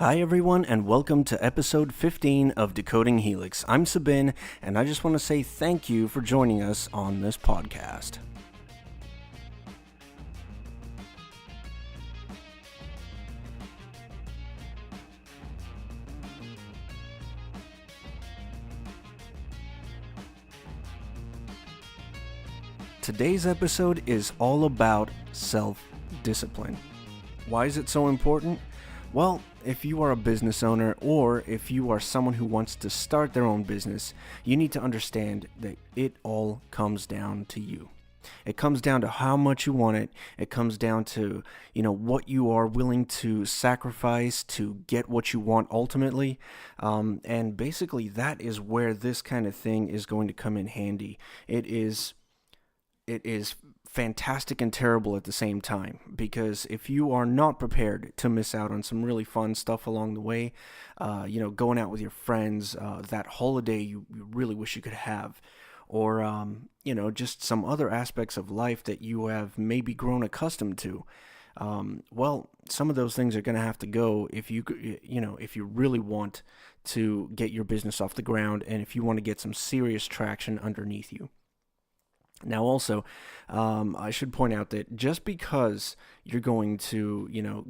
Hi, everyone, and welcome to episode 15 of Decoding Helix. I'm Sabin, and I just want to say thank you for joining us on this podcast. Today's episode is all about self-discipline. Why is it so important? Well, if you are a business owner or if you are someone who wants to start their own business, you need to understand that it all comes down to you. It comes down to how much you want it. It comes down to, what you are willing to sacrifice to get what you want ultimately. And basically that is where this kind of thing is going to come in handy. It is fantastic and terrible at the same time, because if you are not prepared to miss out on some really fun stuff along the way, going out with your friends, that holiday you really wish you could have, or just some other aspects of life that you have maybe grown accustomed to. Well, some of those things are going to have to go if you really want to get your business off the ground, and if you want to get some serious traction underneath you. Now, also, I should point out that just because you're going to,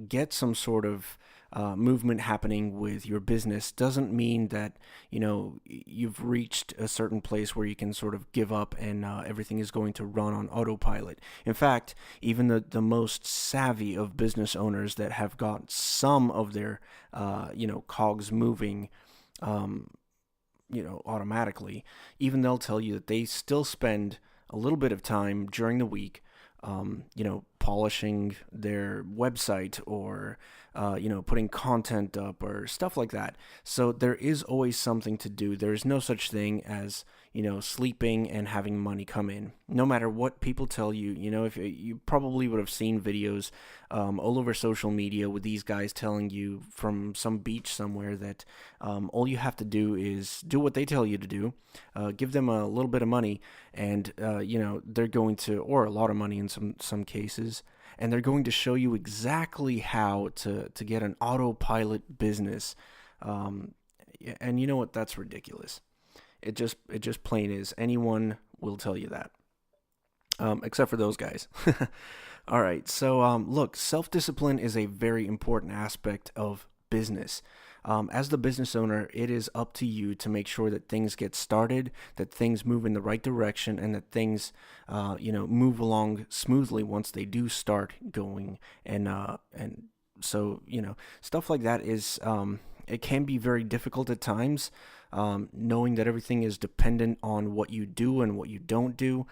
get some sort of movement happening with your business doesn't mean that, you've reached a certain place where you can sort of give up and everything is going to run on autopilot. In fact, even the most savvy of business owners that have got some of their, cogs moving, automatically, even they'll tell you that they still spend a little bit of time during the week, polishing their website or, putting content up or stuff like that. So there is always something to do. There is no such thing as, sleeping and having money come in. No matter what people tell you, if you probably would have seen videos all over social media with these guys telling you from some beach somewhere that all you have to do is do what they tell you to do, give them a little bit of money, and they're going to, or a lot of money in some cases, and they're going to show you exactly how to get an autopilot business. And you know what? That's ridiculous. It just plain is. Anyone will tell you that, except for those guys. All right. So look, self-discipline is a very important aspect of business. As the business owner, it is up to you to make sure that things get started, that things move in the right direction, and that things, move along smoothly once they do start going. And so, stuff like that is, it can be very difficult at times, knowing that everything is dependent on what you do and what you don't do.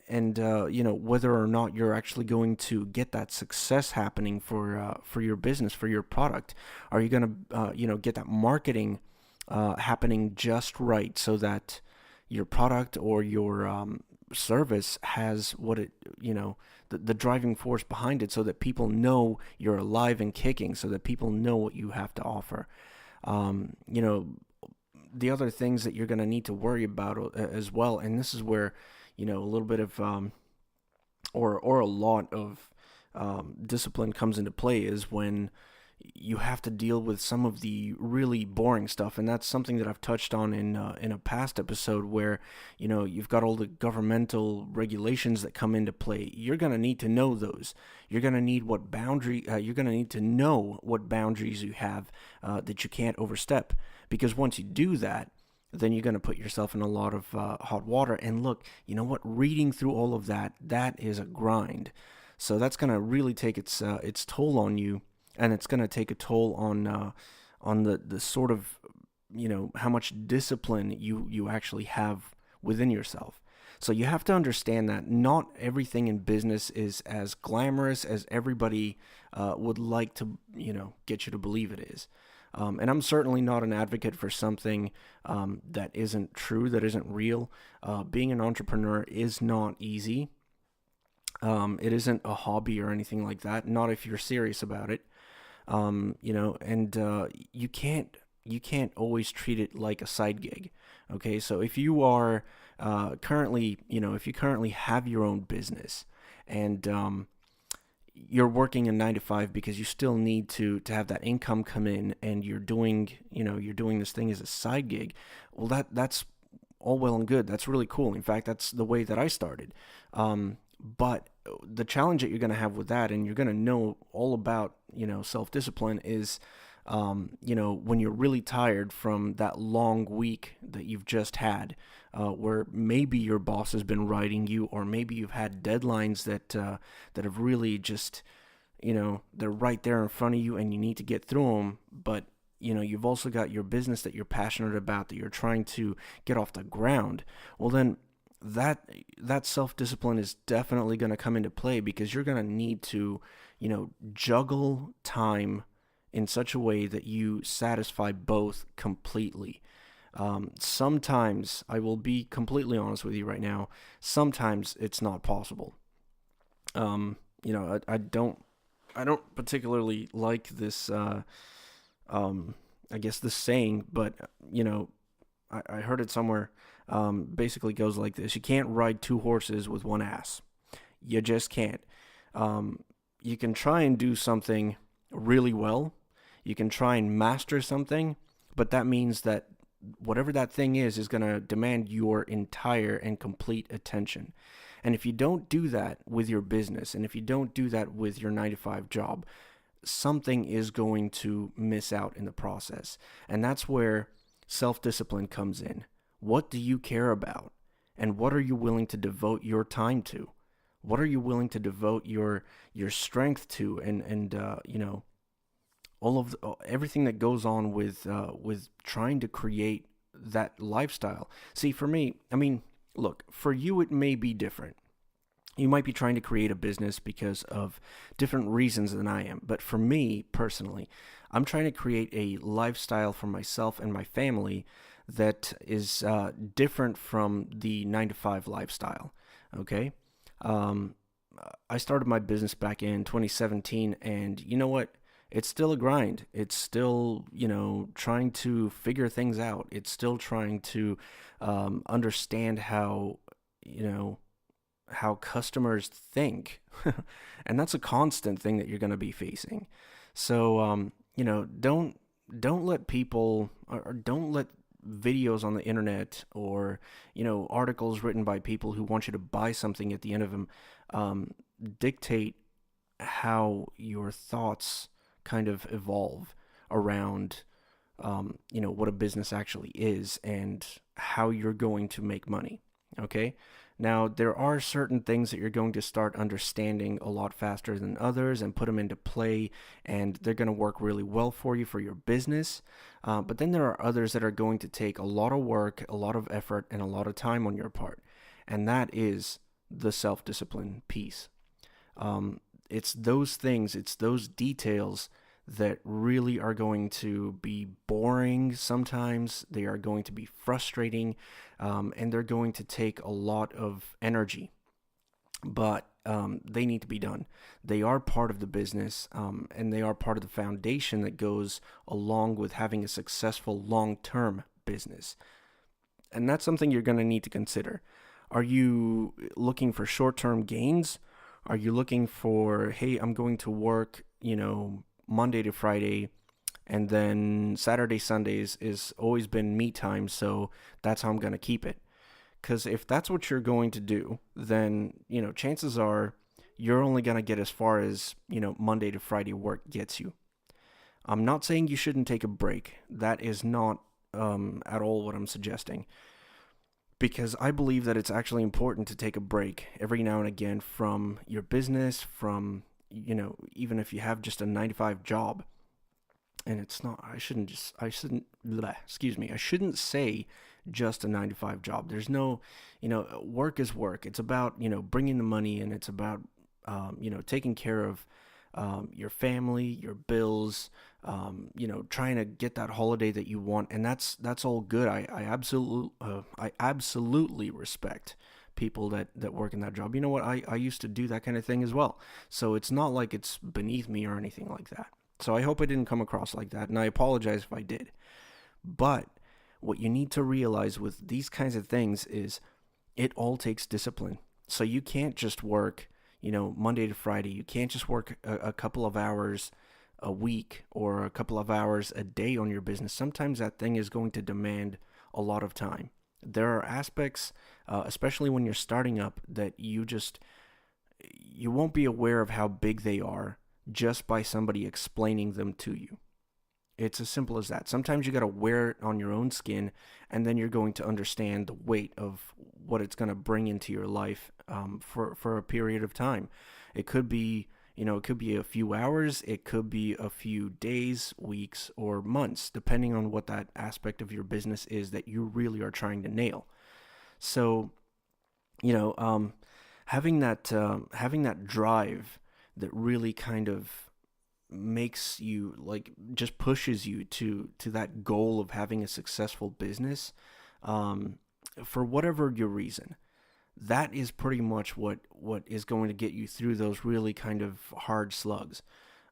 And whether or not you're actually going to get that success happening for your business, for your product. Are you going to get that marketing happening just right, so that your product or your service has what it the driving force behind it, so that people know you're alive and kicking, so that people know what you have to offer. The other things that you're going to need to worry about as well, and this is where a little bit of or a lot of discipline comes into play, is when you have to deal with some of the really boring stuff. And that's something that I've touched on in a past episode, where you've got all the governmental regulations that come into play. You're going to need to know those. You're going to need you're going to need to know what boundaries you have that you can't overstep, because once you do that, then you're going to put yourself in a lot of hot water. And look, you know what? Reading through all of that is a grind. So that's going to really take its toll on you, and it's going to take a toll on the sort of, how much discipline you actually have within yourself. So you have to understand that not everything in business is as glamorous as everybody would like to, get you to believe it is. And I'm certainly not an advocate for something that isn't true, that isn't real. Being an entrepreneur is not easy. It isn't a hobby or anything like that. Not if you're serious about it. And you can't always treat it like a side gig. Okay, so if you are if you currently have your own business, and you're working a 9 to 5 because you still need to have that income come in, and you're doing this thing as a side gig. Well, that's all well and good. That's really cool. In fact, that's the way that I started. But the challenge that you're going to have with that, and you're going to know all about, self discipline, is, when you're really tired from that long week that you've just had, where maybe your boss has been writing you, or maybe you've had deadlines that have really just, they're right there in front of you, and you need to get through them. But you've also got your business that you're passionate about, that you're trying to get off the ground. Well, then that self-discipline is definitely going to come into play, because you're going to need to, juggle time in such a way that you satisfy both completely. Sometimes, I will be completely honest with you right now, sometimes it's not possible. I don't particularly like this, I guess, this saying, but, I heard it somewhere. Basically goes like this: you can't ride two horses with one ass. You just can't. You can try and do something really well. You can try and master something, but that means that whatever that thing is going to demand your entire and complete attention. And if you don't do that with your business, and if you don't do that with your 9 to 5 job, something is going to miss out in the process. And that's where self-discipline comes in. What do you care about? And what are you willing to devote your time to? What are you willing to devote your strength to? And all of everything that goes on with trying to create that lifestyle. See, for me, I mean, look, for you it may be different. You might be trying to create a business because of different reasons than I am. But for me personally, I'm trying to create a lifestyle for myself and my family that is different from the 9 to 5 lifestyle. Okay. I started my business back in 2017, and you know what? It's still a grind. It's still, trying to figure things out. It's still trying to understand how customers think. And that's a constant thing that you're going to be facing. So, don't let people, or don't let videos on the internet, or articles written by people who want you to buy something at the end of them, dictate how your thoughts kind of evolve around what a business actually is, and how you're going to make money. Okay. Now, there are certain things that you're going to start understanding a lot faster than others, and put them into play, and they're going to work really well for you, for your business. But then there are others that are going to take a lot of work, a lot of effort, and a lot of time on your part. And that is the self-discipline piece. It's those things, it's those details that really are going to be boring sometimes. They are going to be frustrating, and they're going to take a lot of energy. But they need to be done. They are part of the business, and they are part of the foundation that goes along with having a successful long-term business. And that's something you're going to need to consider. Are you looking for short-term gains? Are you looking for, hey, I'm going to work, Monday to Friday, and then Saturday, Sundays is always been me time, so that's how I'm going to keep it? Because if that's what you're going to do, then, chances are you're only going to get as far as, Monday to Friday work gets you. I'm not saying you shouldn't take a break. That is not at all what I'm suggesting. Because I believe that it's actually important to take a break every now and again from your business, from, even if you have just a 9 to 5 job. And it's not, I shouldn't say just a 9 to 5 job. There's no, work is work. It's about, bringing the money in. It's about, taking care of your family, your bills, trying to get that holiday that you want. And that's all good. I absolutely respect people that work in that job. You know what? I used to do that kind of thing as well. So it's not like it's beneath me or anything like that. So I hope I didn't come across like that, and I apologize if I did. But what you need to realize with these kinds of things is it all takes discipline. So you can't just work, Monday to Friday. You can't just work a couple of hours a week or a couple of hours a day on your business. Sometimes that thing is going to demand a lot of time. There are aspects, especially when you're starting up, that you won't be aware of how big they are just by somebody explaining them to you. It's as simple as that. Sometimes you got to wear it on your own skin, and then you're going to understand the weight of what it's going to bring into your life for a period of time. It could be, it could be a few hours, it could be a few days, weeks, or months, depending on what that aspect of your business is that you really are trying to nail. So, you know, having that drive that really kind of makes you, like, just pushes you to that goal of having a successful business, um, for whatever your reason, that is pretty much what is going to get you through those really kind of hard slugs.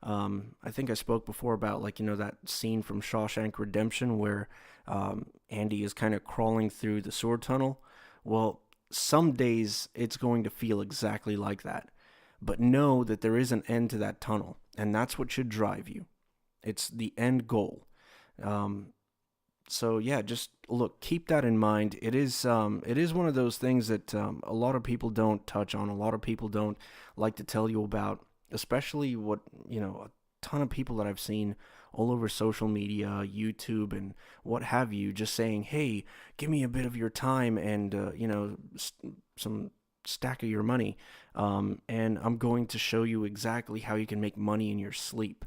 I think I spoke before about, like, that scene from Shawshank Redemption where Andy is kind of crawling through the sewer tunnel. Well, some days it's going to feel exactly like that, but know that there is an end to that tunnel, and that's what should drive you. It's the end goal. Um, so yeah, just look, keep that in mind. It is one of those things that a lot of people don't touch on. A lot of people don't like to tell you about, especially a ton of people that I've seen all over social media, YouTube, and what have you, just saying, "Hey, give me a bit of your time and some stack of your money, and I'm going to show you exactly how you can make money in your sleep."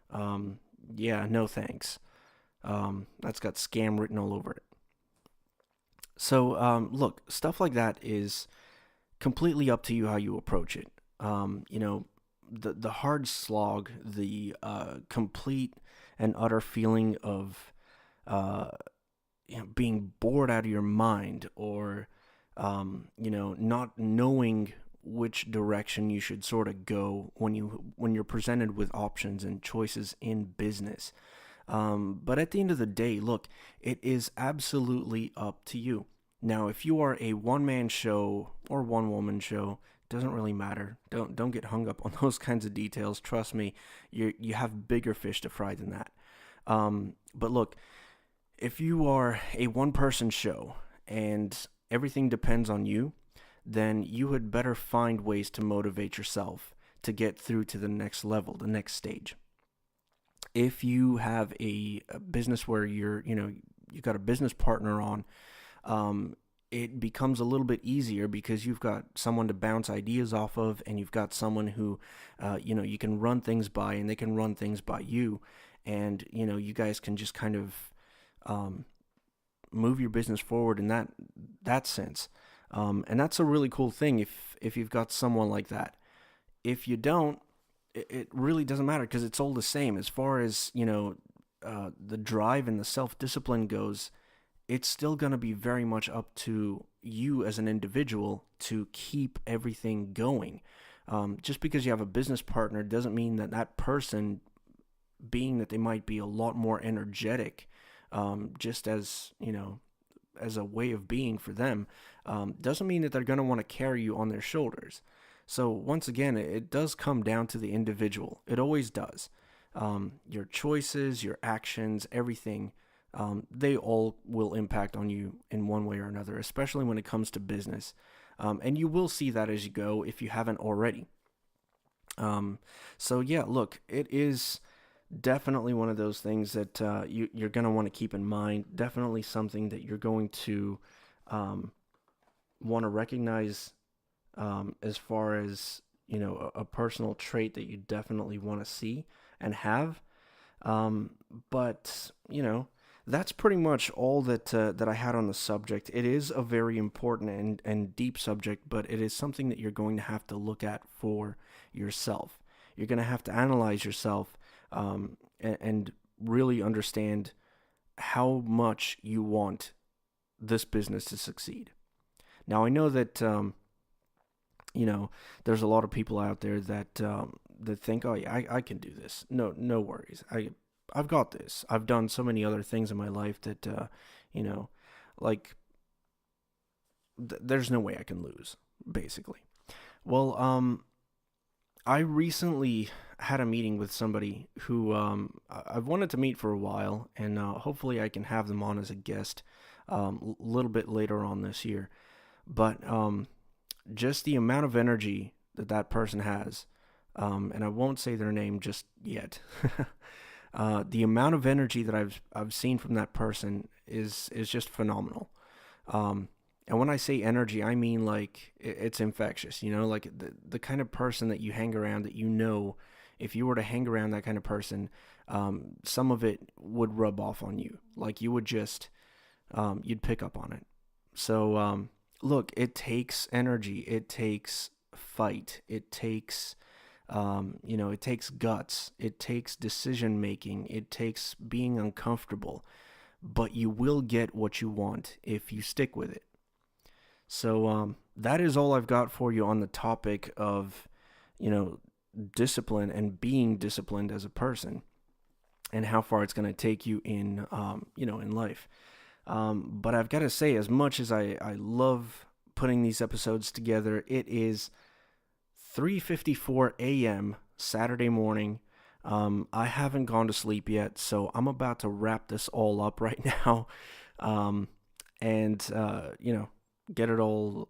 Um, yeah, no thanks. That's got scam written all over it. So, look, stuff like that is completely up to you how you approach it. The hard slog, the complete and utter feeling of uh, being bored out of your mind, or not knowing which direction you should sort of go when you're presented with options and choices in business. But at the end of the day, look, it is absolutely up to you. Now, if you are a one-man show or one-woman show, doesn't really matter. Don't get hung up on those kinds of details. Trust me, you have bigger fish to fry than that. But look, if you are a one-person show and everything depends on you, then you had better find ways to motivate yourself to get through to the next level, the next stage. If you have a business where you got a business partner on, um, it becomes a little bit easier because you've got someone to bounce ideas off of, and you've got someone who, you can run things by, and they can run things by you, and you guys can just kind of um, move your business forward in that sense, and that's a really cool thing if you've got someone like that. If you don't, it really doesn't matter because it's all the same as far as the drive and the self-discipline goes. It's still going to be very much up to you as an individual to keep everything going. Just because you have a business partner doesn't mean that that person, being that they might be a lot more energetic, just as a way of being for them, doesn't mean that they're going to want to carry you on their shoulders. So once again, it does come down to the individual. It always does. Your choices, your actions, everything, they all will impact on you in one way or another, especially when it comes to business. And you will see that as you go if you haven't already. So yeah, look, it is definitely one of those things that you're going to want to keep in mind. Definitely something that you're going to want to recognize, as far as a personal trait that you definitely want to see and have. But that's pretty much all that I had on the subject. It is a very important and deep subject, but it is something that you're going to have to look at for yourself. You're going to have to analyze yourself, and really understand how much you want this business to succeed. Now, I know that there's a lot of people out there that think, oh yeah, I can do this. No worries. I've got this. I've done so many other things in my life that you know, like there's no way I can lose, basically. Well, I recently had a meeting with somebody who I've wanted to meet for a while, and hopefully I can have them on as a guest a little bit later on this year. But just the amount of energy that that person has, and I won't say their name just yet. The amount of energy that I've seen from that person is just phenomenal. Um, and when I say energy, I mean like it's infectious. You know, like the kind of person that you hang around that you know, if you were to hang around that kind of person, some of it would rub off on you. Like you would just you'd pick up on it. So look, it takes energy. It takes fight. It takes it takes guts. It takes decision making. It takes being uncomfortable. But you will get what you want if you stick with it. So that is all I've got for you on the topic of, you know, discipline and being disciplined as a person and how far it's going to take you in, in life. But I've got to say, as much as I love putting these episodes together, it is 3:54 a.m. Saturday morning. I haven't gone to sleep yet, so I'm about to wrap this all up right now, and get it all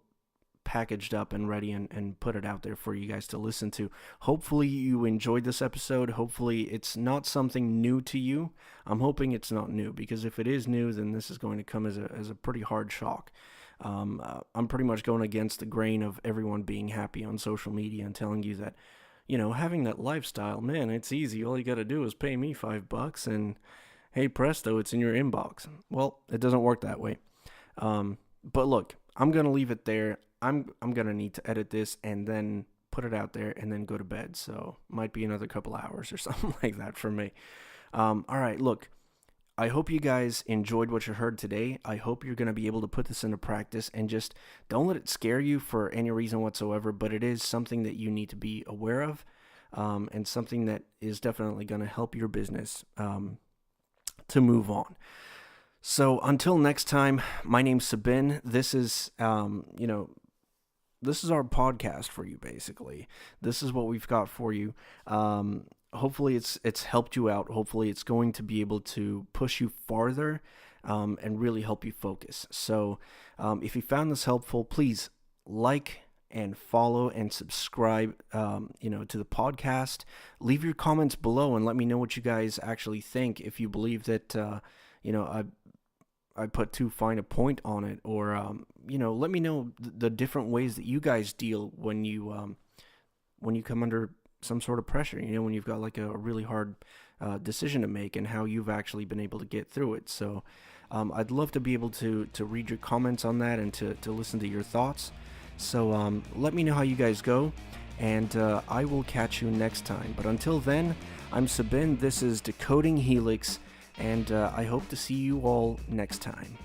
packaged up and ready and put it out there for you guys to listen to. Hopefully you enjoyed this episode. Hopefully it's not something new to you. I'm hoping it's not new, because if it is new, then this is going to come as a pretty hard shock. I'm pretty much going against the grain of everyone being happy on social media and telling you that, having that lifestyle, man, it's easy. All you got to do is pay me $5 and hey, presto, it's in your inbox. Well, it doesn't work that way. But look, I'm going to leave it there. I'm going to need to edit this and then put it out there and then go to bed. So might be another couple hours or something like that for me. All right, look, I hope you guys enjoyed what you heard today. I hope you're going to be able to put this into practice and just don't let it scare you for any reason whatsoever, but it is something that you need to be aware of, and something that is definitely going to help your business to move on. So until next time, my name's Sabin. This is, this is our podcast for you, basically. This is what we've got for you. Hopefully it's helped you out. Hopefully it's going to be able to push you farther and really help you focus. So if you found this helpful, please like and follow and subscribe to the podcast. Leave your comments below and let me know what you guys actually think. If you believe that I put too fine a point on it, or let me know the different ways that you guys deal when you come under some sort of pressure, when you've got like a really hard decision to make, and how you've actually been able to get through it. So I'd love to be able to read your comments on that and to listen to your thoughts. So let me know how you guys go, and I will catch you next time. But until then, I'm Sabin. This is Decoding Helix, and I hope to see you all next time.